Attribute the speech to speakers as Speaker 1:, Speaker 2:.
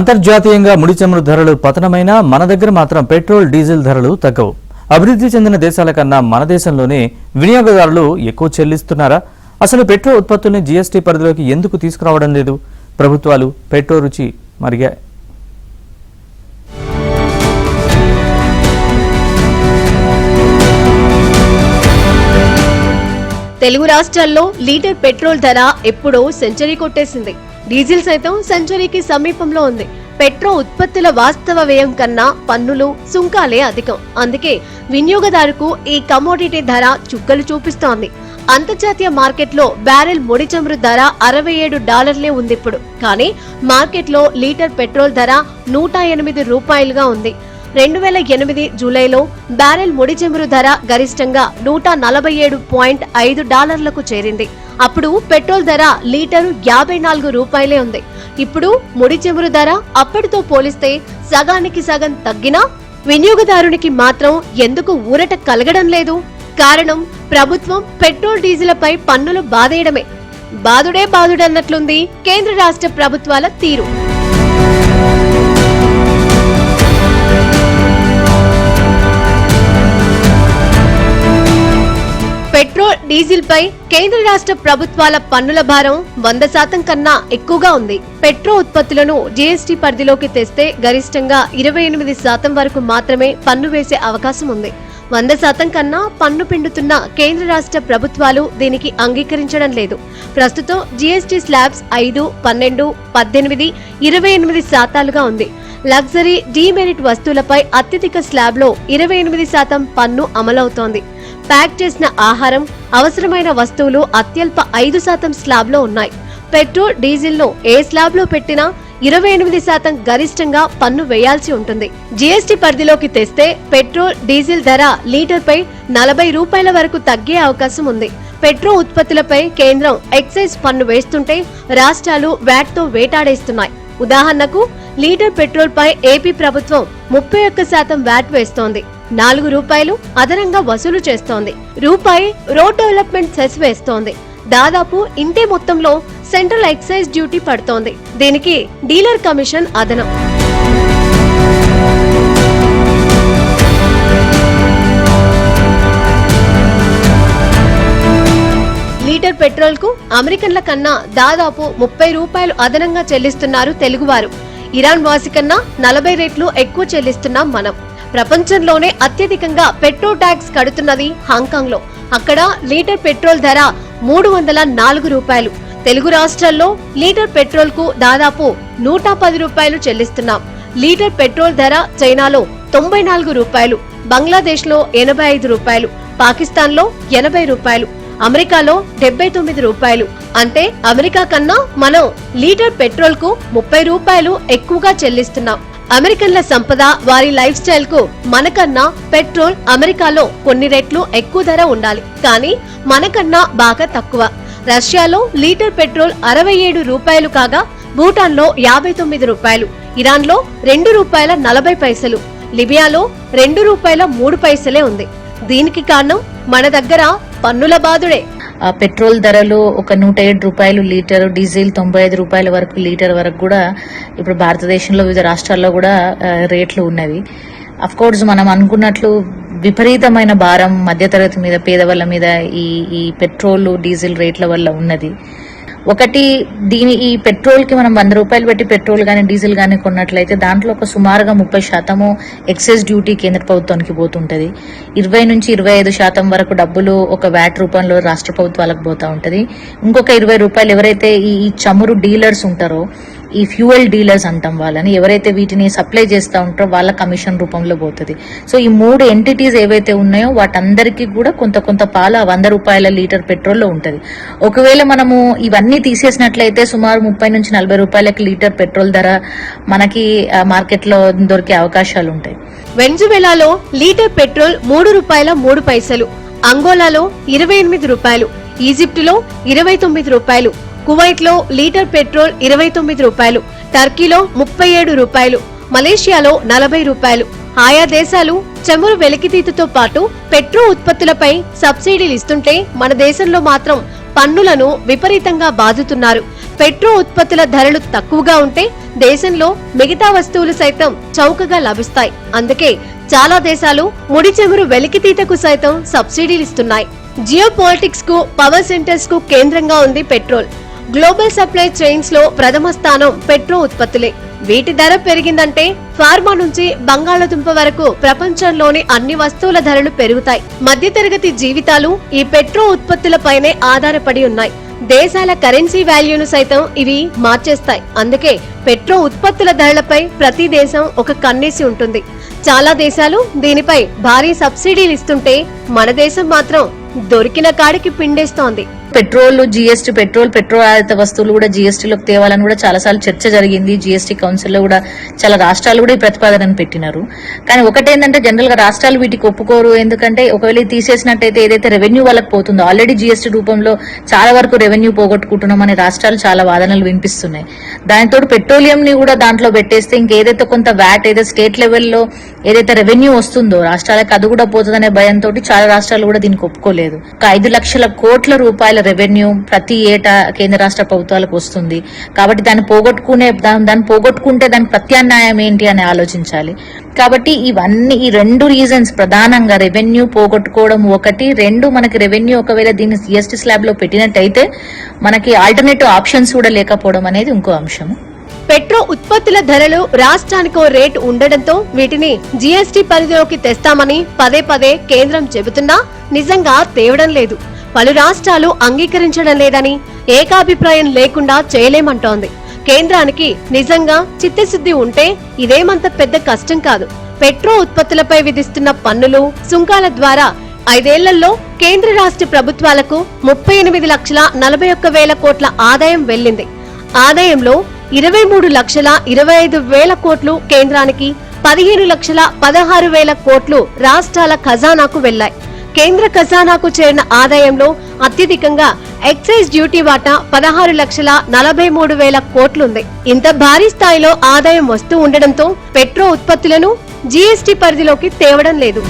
Speaker 1: అంతర్జాతీయంగా ముడి చమురు ధరలు పతనమైనా మన దగ్గర మాత్రం పెట్రోల్ డీజిల్ ధరలు తగ్గవు. అభివృద్ధి చెందిన దేశాల కన్నా మన దేశంలోనే వినియోగదారులు ఎక్కువ చెల్లిస్తున్నారా? అసలు పెట్రోల్ ఉత్పత్తుల్ని జీఎస్టీ పరిధిలోకి ఎందుకు తీసుకురావడం లేదు? ప్రభుత్వాలు పెట్రోల్ రుచి మరిగా
Speaker 2: తెలుగు రాష్ట్రాల్లో లీటర్ పెట్రోల్ ధర ఎప్పుడో సెంచరీ కొట్టేసింది. డీజిల్ సైతం సెంచరీకి సమీపంలో ఉంది. పెట్రో ఉత్పత్తుల వాస్తవ వ్యయం కన్నా పన్నులు, సుంకాలే అధికం. అందుకే వినియోగదారుకు ఈ కమోడిటీ ధర చుక్కలు చూపిస్తోంది. అంతర్జాతీయ మార్కెట్లో బ్యారెల్ ముడి చమురు ధర $67 ఉంది ఇప్పుడు. కానీ మార్కెట్లో లీటర్ పెట్రోల్ ధర $108 ఉంది. 2008 జూలైలో బ్యారెల్ ముడి చమురు ధర గరిష్టంగా $147.5 చేరింది. అప్పుడు పెట్రోల్ ధర లీటరు $54 ఉంది. ఇప్పుడు ముడి చమురు ధర అప్పటితో పోలిస్తే సగానికి సగం తగ్గినా వినియోగదారునికి మాత్రం ఎందుకు ఊరట కలగడం లేదు? కారణం ప్రభుత్వం పెట్రోల్ డీజిల్పై పన్నులు బాదేయడమే. బాదుడే బాదుడన్నట్లుంది కేంద్ర రాష్ట్ర ప్రభుత్వాల తీరు. పెట్రోల్, డీజిల్ పై కేంద్ర రాష్ట్ర ప్రభుత్వాల పన్నుల భారం 100% కన్నా ఎక్కువగా ఉంది. పెట్రో ఉత్పత్తులను జీఎస్టీ పరిధిలోకి తెస్తే గరిష్టంగా 28% వరకు మాత్రమే పన్ను వేసే అవకాశం ఉంది. 100% కన్నా పన్ను పిండుతున్న కేంద్ర రాష్ట్ర ప్రభుత్వాలు దీనికి అంగీకరించడం లేదు. ప్రస్తుతం జీఎస్టీ స్లాబ్స్ 5, 12, 18, 28% ఉంది. లగ్జరీ, డీమెరిట్ వస్తువులపై అత్యధిక స్లాబ్లో 28% పన్ను అమలవుతోంది. ప్యాక్ చేసిన ఆహారం, అవసరమైన వస్తువులు అత్యల్ప 5% స్లాబ్లో ఉన్నాయి. పెట్రోల్, డీజిల్ ను ఏ స్లాబ్ లో పెట్టినా 28% గరిష్టంగా పన్ను వేయాల్సి ఉంటుంది. జీఎస్టీ పరిధిలోకి తెస్తే పెట్రోల్, డీజిల్ ధర లీటర్పై $40 వరకు తగ్గే అవకాశం ఉంది. పెట్రో ఉత్పత్తులపై కేంద్రం ఎక్సైజ్ పన్ను వేస్తుంటే రాష్ట్రాలు వ్యాట్ తో వేటాడేస్తున్నాయి. ఉదాహరణకు లీటర్ పెట్రోల్ పై ఏపీ ప్రభుత్వం 31% వ్యాట్ వేస్తోంది. $4 అదనంగా వసూలు చేస్తోంది. రూపాయి రోడ్ డెవలప్మెంట్ సెస్ వేస్తోంది. దాదాపు ఇంతే మొత్తంలో సెంట్రల్ ఎక్సైజ్ డ్యూటీ పడుతోంది. దీనికి డీలర్ కమిషన్ అదనం. లీటర్ పెట్రోల్ కు అమెరికన్ల కన్నా దాదాపు $30 అదనంగా చెల్లిస్తున్నారు తెలుగువారు. ఇరాన్ వాసి కన్నా 40 రెట్లు ఎక్కువ చెల్లిస్తున్నాం మనం. ప్రపంచంలోనే అత్యధికంగా పెట్రోల్ ట్యాక్స్ కడుతున్నది హాంకాంగ్ లో. అక్కడ లీటర్ పెట్రోల్ ధర $304. తెలుగు రాష్ట్రాల్లో లీటర్ పెట్రోల్ కు దాదాపు $110 చెల్లిస్తున్నాం. లీటర్ పెట్రోల్ ధర చైనాలో $94, బంగ్లాదేశ్ లో $85, పాకిస్తాన్ లో $80, అమెరికాలో $79. అంటే అమెరికా కన్నా మనం లీటర్ పెట్రోల్ కు $30 ఎక్కువగా చెల్లిస్తున్నాం. అమెరికన్ల సంపద, వారి లైఫ్ స్టైల్ కు మనకన్నా పెట్రోల్ అమెరికాలో కొన్ని రెట్లు ఎక్కువ ధర ఉండాలి. కానీ మనకన్నా బాగా తక్కువ. రష్యాలో లీటర్ పెట్రోల్ $67 కాగా భూటాన్ లో $59, ఇరాన్ లో $2.40, లిబియాలో $2.03 ఉంది. దీనికి కారణం మన దగ్గర పన్నుల బాదుడే.
Speaker 3: పెట్రోల్ ధరలు ఒక $107 లీటర్, డీజిల్ $95 వరకు లీటర్ వరకు కూడా ఇప్పుడు భారతదేశంలో వివిధ రాష్ట్రాల్లో కూడా రేట్లు ఉన్నవి. అఫ్ కోర్స్ మనం అనుకున్నట్లు విపరీతమైన భారం మధ్యతరగతి మీద, పేదవాళ్ళ మీద ఈ పెట్రోల్, డీజిల్ రేట్ల వల్ల ఉన్నది. ఒకటి, ఈ పెట్రోల్ కి మనం $100 పెట్టి పెట్రోల్ గానీ డీజిల్ గానీ కొన్నట్లయితే దాంట్లో ఒక సుమారుగా 30% ఎక్సైజ్ డ్యూటీ కేంద్ర ప్రభుత్వానికి పోతుంటది. 20 నుంచి 25% వరకు డబ్బులు ఒక వ్యాట్ రూపంలో రాష్ట్ర ప్రభుత్వాలకు పోతా ఉంటది. ఇంకొక $20 ఎవరైతే ఈ చమురు డీలర్స్ ఉంటారో, ఈ ఫ్యూయల్ డీలర్స్ అంటాం వాళ్ళని, ఎవరైతే వీటిని సప్లై చేస్తూ ఉంటారో వాళ్ళ కమిషన్ రూపంలో పోతుంది. సో ఈ 3 ఎంటిటీస్ ఏవైతే ఉన్నాయో వాటందరికీ కూడా కొంత పాలు $100 లీటర్ పెట్రోల్లో ఉంటది. ఒకవేళ మనము ఇవన్నీ తీసేసినట్లయితే సుమారు $30 నుంచి $40 లీటర్ పెట్రోల్ ధర మనకి మార్కెట్ లో దొరికే అవకాశాలు ఉంటాయి.
Speaker 2: వెనిజువేలాలో లీటర్ పెట్రోల్ $3.03, అంగోలాలో $28, ఈజిప్టులో $29, కువైట్ లో లీటర్ పెట్రోల్ $29, టర్కీలో $37, మలేషియాలో 40 రూపాయలు. ఆయా దేశాలు చమురు వెలికితీతతో పాటు పెట్రో ఉత్పత్తులపై సబ్సిడీలు ఇస్తుంటే మన దేశంలో మాత్రం పన్నులను విపరీతంగా బాదుతున్నారు. పెట్రో ఉత్పత్తుల ధరలు తక్కువగా ఉంటే దేశంలో మిగతా వస్తువులు సైతం చౌకగా లభిస్తాయి. అందుకే చాలా దేశాలు ముడి చమురు వెలికితీతకు సైతం సబ్సిడీలు ఇస్తున్నాయి. జియో పాలిటిక్స్ కు, పవర్ సెంటర్స్ కు కేంద్రంగా ఉంది పెట్రోల్. గ్లోబల్ సప్లై చైన్స్ లో ప్రథమ స్థానం పెట్రో ఉత్పత్తులే. వీటి ధర పెరిగిందంటే ఫార్మా నుంచి బంగాళాదుంప వరకు ప్రపంచంలోని అన్ని వస్తువుల ధరలు పెరుగుతాయి. మధ్యతరగతి జీవితాలు ఈ పెట్రో ఉత్పత్తులపైనే ఆధారపడి ఉన్నాయి. దేశాల కరెన్సీ వాల్యూను సైతం ఇవి మార్చేస్తాయి. అందుకే పెట్రో ఉత్పత్తుల ధరలపై ప్రతి దేశం ఒక కన్నేసి ఉంటుంది. చాలా దేశాలు దీనిపై భారీ సబ్సిడీలు ఇస్తుంటే మన దేశం మాత్రం దొరికిన కాడికి పిండేస్తోంది.
Speaker 3: పెట్రోల్ జీఎస్టీ, పెట్రోల్ ఆధారిత వస్తువులు కూడా జీఎస్టీలోకి తేవాలని కూడా చాలా సార్లు చర్చ జరిగింది. జీఎస్టీ కౌన్సిల్ లో కూడా చాలా రాష్ట్రాలు కూడా ఈ ప్రతిపాదనను పెట్టినారు. కానీ ఒకటేంటంటే జనరల్ గా రాష్ట్రాలు వీటికి ఒప్పుకోరు. ఎందుకంటే ఒకవేళ తీసేసినట్టయితే ఏదైతే రెవెన్యూ వాళ్ళకి పోతుందో, ఆల్రెడీ జీఎస్టీ రూపంలో చాలా వరకు రెవెన్యూ పోగొట్టుకుంటున్నాం అనే రాష్ట్రాలు చాలా వాదనలు వినిపిస్తున్నాయి. దానితో పెట్రోలియం ని కూడా దాంట్లో పెట్టేస్తే ఇంకేదైతే కొంత వ్యాట్ ఏదైతే స్టేట్ లెవెల్లో ఏదైతే రెవెన్యూ వస్తుందో రాష్ట్రాలకు అది కూడా పోతుందనే భయంతో చాలా రాష్ట్రాలు కూడా దీనికి ఒప్పుకోలేదు. ఒక 5 లక్షల కోట్ల రూపాయల రెవెన్యూ ప్రతి ఏటా కేంద్ర రాష్ట్ర ప్రభుత్వాలకు వస్తుంది. కాబట్టి దాన్ని పోగొట్టుకుంటే దానికి ప్రత్యామ్నాయం ఏంటి అని ఆలోచించాలి. కాబట్టి ఇవన్నీ ఈ 2 రీజన్స్ ప్రధానంగా రెవెన్యూ పోగొట్టుకోవడం ఒకటి, 2 మనకి రెవెన్యూ ఒకవేళ దీన్ని జీఎస్టీ స్లాబ్ లో పెట్టినట్టయితే మనకి ఆల్టర్నేటివ్ ఆప్షన్స్ కూడా లేకపోవడం అనేది ఇంకో అంశం.
Speaker 2: పెట్రో ఉత్పత్తుల ధరలు రాష్ట్రానికో రేటు ఉండడంతో వీటిని జీఎస్టీ పరిధిలోకి తెస్తామని పదే పదే కేంద్రం చెబుతున్నా నిజంగా తేవడం లేదు. పలు రాష్ట్రాలు అంగీకరించడం లేదని, ఏకాభిప్రాయం లేకుండా చేయలేమంటోంది. కేంద్రానికి నిజంగా చిత్తశుద్ధి ఉంటే ఇదేమంత పెద్ద కష్టం కాదు. పెట్రో ఉత్పత్తులపై విధిస్తున్న పన్నులు, సుంకాల ద్వారా 5 ఏళ్లలో కేంద్ర రాష్ట్ర ప్రభుత్వాలకు 38,41,000 కోట్ల ఆదాయం వెళ్లింది. ఆదాయంలో 23,25,000 కోట్లు కేంద్రానికి, 15,16,000 కోట్లు రాష్ట్రాల ఖజానాకు వెళ్లాయి. కేంద్ర ఖజానాకు చేరిన ఆదాయంలో అత్యధికంగా ఎక్సైజ్ డ్యూటీ వాటా 16,43,000 కోట్లుంది. ఇంత భారీ స్థాయిలో ఆదాయం వస్తూ ఉండడంతో పెట్రో ఉత్పత్తులను జీఎస్టీ పరిధిలోకి తేవడం లేదు.